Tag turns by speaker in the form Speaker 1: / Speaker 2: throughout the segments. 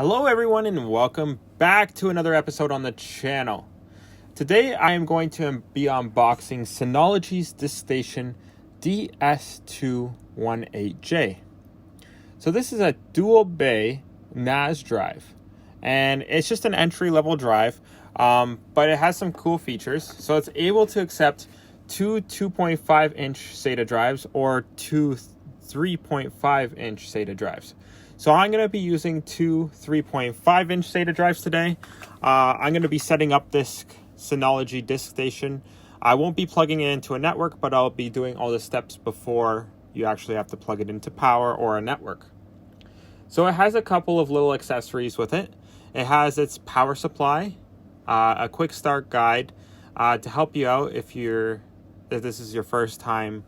Speaker 1: Hello everyone and welcome back to another episode on the channel. Today I am going to be unboxing Synology's DiskStation DS218j. So this is a dual bay NAS drive and it's just an entry-level drive, but it has some cool features. So it's able to accept two 2.5 inch SATA drives or two 3.5 inch SATA drives. So I'm going to be using two 3.5 inch SATA drives today. I'm going to be setting up this Synology DiskStation. I won't be plugging it into a network, but I'll be doing all the steps before you actually have to plug it into power or a network. So it has a couple of little accessories with it. It has its power supply, a quick start guide to help you out if this is your first time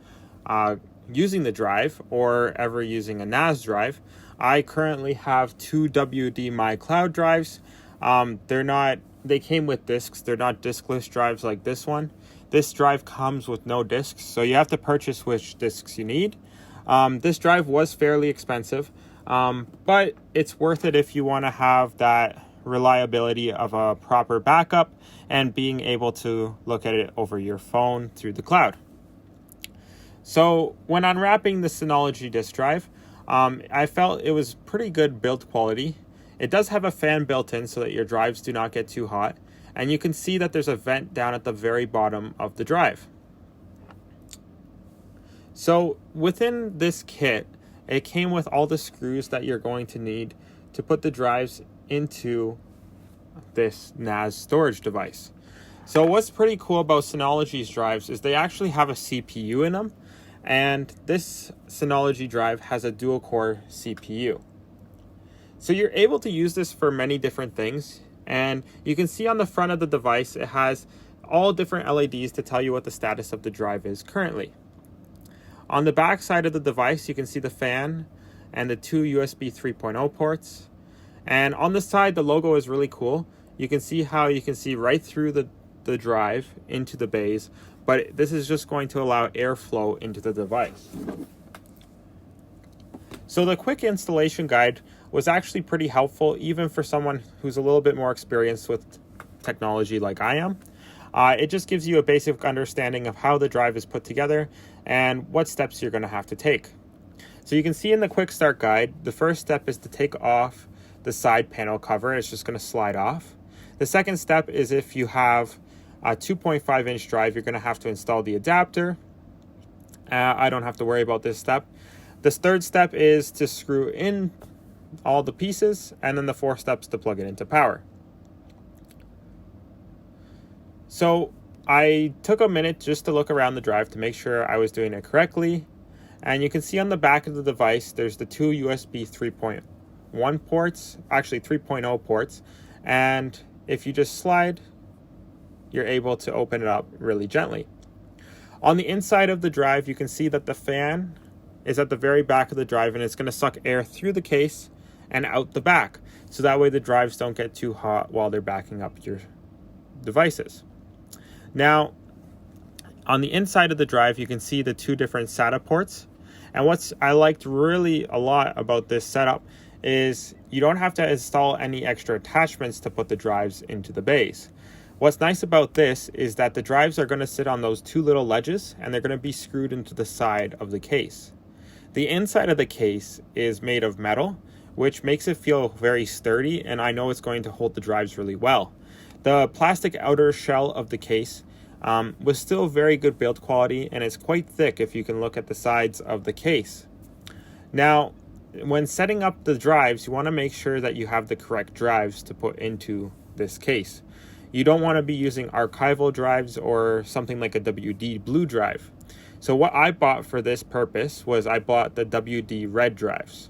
Speaker 1: using the drive or ever using a NAS drive. I currently have two WD My Cloud drives. They came with discs. They're not diskless drives like this one. This drive comes with no discs, so you have to purchase which discs you need. This drive was fairly expensive, but it's worth it if you want to have that reliability of a proper backup and being able to look at it over your phone through the cloud. So when unwrapping the Synology disk drive, I felt it was pretty good build quality. It does have a fan built in so that your drives do not get too hot, and you can see that there's a vent down at the very bottom of the drive. So within this kit, it came with all the screws that you're going to need to put the drives into this NAS storage device. So what's pretty cool about Synology's drives is they actually have a CPU in them, and this Synology drive has a dual core CPU. So you're able to use this for many different things, and you can see on the front of the device it has all different LEDs to tell you what the status of the drive is currently. On the back side of the device you can see the fan and the two USB 3.0 ports, and on the side the logo is really cool. You can see right through the drive into the bays, but this is just going to allow airflow into the device. So the quick installation guide was actually pretty helpful, even for someone who's a little bit more experienced with technology like I am. It just gives you a basic understanding of how the drive is put together and what steps you're going to have to take. So you can see in the quick start guide, the first step is to take off the side panel cover. It's just going to slide off. The second step is if you have a 2.5 inch drive, you're going to have to install the adapter. I don't have to worry about this step. This third step is to screw in all the pieces, and then the fourth step is to plug it into power. So I took a minute just to look around the drive to make sure I was doing it correctly. And you can see on the back of the device, there's the two USB 3.1 ports, actually 3.0 ports. And if you just slide, you're able to open it up really gently. On the inside of the drive, you can see that the fan is at the very back of the drive, and it's going to suck air through the case and out the back. So that way the drives don't get too hot while they're backing up your devices. Now, on the inside of the drive, you can see the two different SATA ports. And what I liked really a lot about this setup is you don't have to install any extra attachments to put the drives into the bays. What's nice about this is that the drives are going to sit on those two little ledges, and they're going to be screwed into the side of the case. The inside of the case is made of metal, which makes it feel very sturdy, and I know it's going to hold the drives really well. The plastic outer shell of the case was still very good build quality, and it's quite thick if you can look at the sides of the case. Now, when setting up the drives, you want to make sure that you have the correct drives to put into this case. You don't want to be using archival drives or something like a WD blue drive. So what I bought for this purpose was I bought the WD red drives.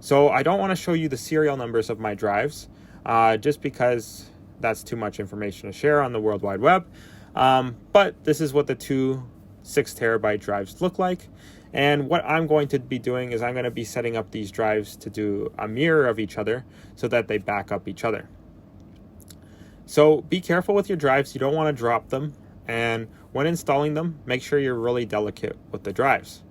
Speaker 1: So I don't want to show you the serial numbers of my drives, just because that's too much information to share on the World Wide Web. But this is what the two 6 terabyte drives look like. And what I'm going to be doing is I'm going to be setting up these drives to do a mirror of each other so that they back up each other. So be careful with your drives. You don't want to drop them. And when installing them, make sure you're really delicate with the drives.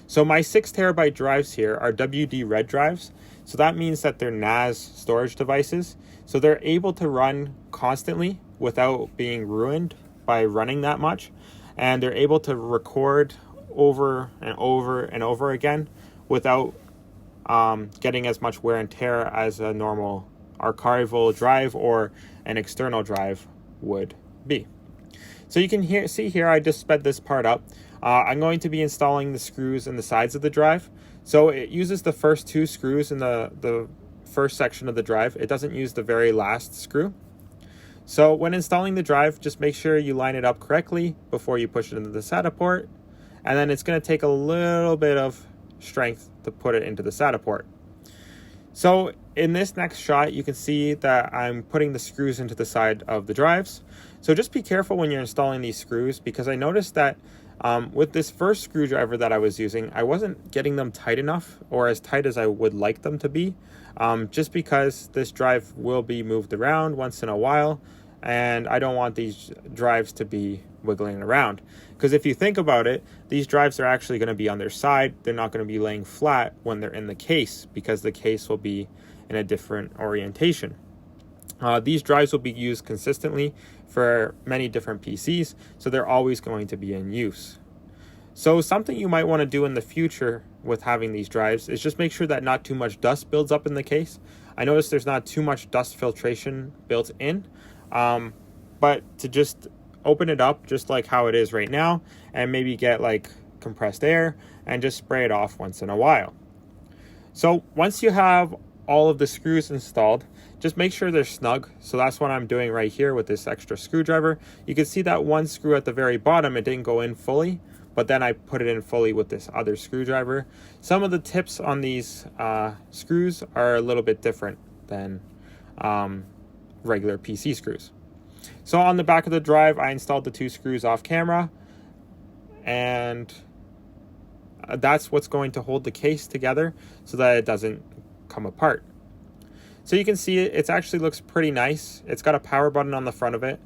Speaker 1: So my 6 terabyte drives here are WD red drives. So that means that they're NAS storage devices. So they're able to run constantly without being ruined by running that much. And they're able to record over and over and over again without getting as much wear and tear as a normal archival drive or an external drive would be. So you can see here, I just sped this part up. I'm going to be installing the screws in the sides of the drive. So it uses the first 2 screws in the first section of the drive. It doesn't use the very last screw. So when installing the drive, just make sure you line it up correctly before you push it into the SATA port. And then it's going to take a little bit of strength to put it into the SATA port. So in this next shot, you can see that I'm putting the screws into the side of the drives. So just be careful when you're installing these screws, because I noticed that with this first screwdriver that I was using, I wasn't getting them tight enough, or as tight as I would like them to be, just because this drive will be moved around once in a while, and I don't want these drives to be wiggling around. Because if you think about it, these drives are actually going to be on their side. They're not going to be laying flat when they're in the case, because the case will be in a different orientation. These drives will be used consistently for many different PCs, so they're always going to be in use. So something you might want to do in the future with having these drives is just make sure that not too much dust builds up in the case. I noticed there's not too much dust filtration built in, but to just open it up just like how it is right now, and maybe get like compressed air and just spray it off once in a while. So once you have all of the screws installed, just make sure they're snug. So that's what I'm doing right here with this extra screwdriver. You can see that one screw at the very bottom, it didn't go in fully, but then I put it in fully with this other screwdriver. Some of the tips on these screws are a little bit different than regular PC screws. So on the back of the drive, I installed the 2 screws off camera, and that's what's going to hold the case together so that it doesn't come apart. So you can see it actually looks pretty nice. It's got a power button on the front of it,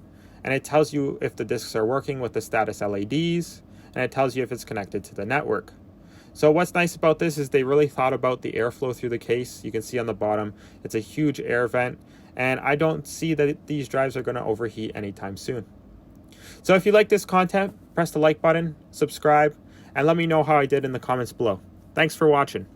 Speaker 1: and it tells you if the discs are working with the status LEDs, and it tells you if it's connected to the network. So what's nice about this is they really thought about the airflow through the case. You can see on the bottom, it's a huge air vent, and I don't see that these drives are going to overheat anytime soon. So if you like this content, press the like button, subscribe, and let me know how I did in the comments below. Thanks for watching.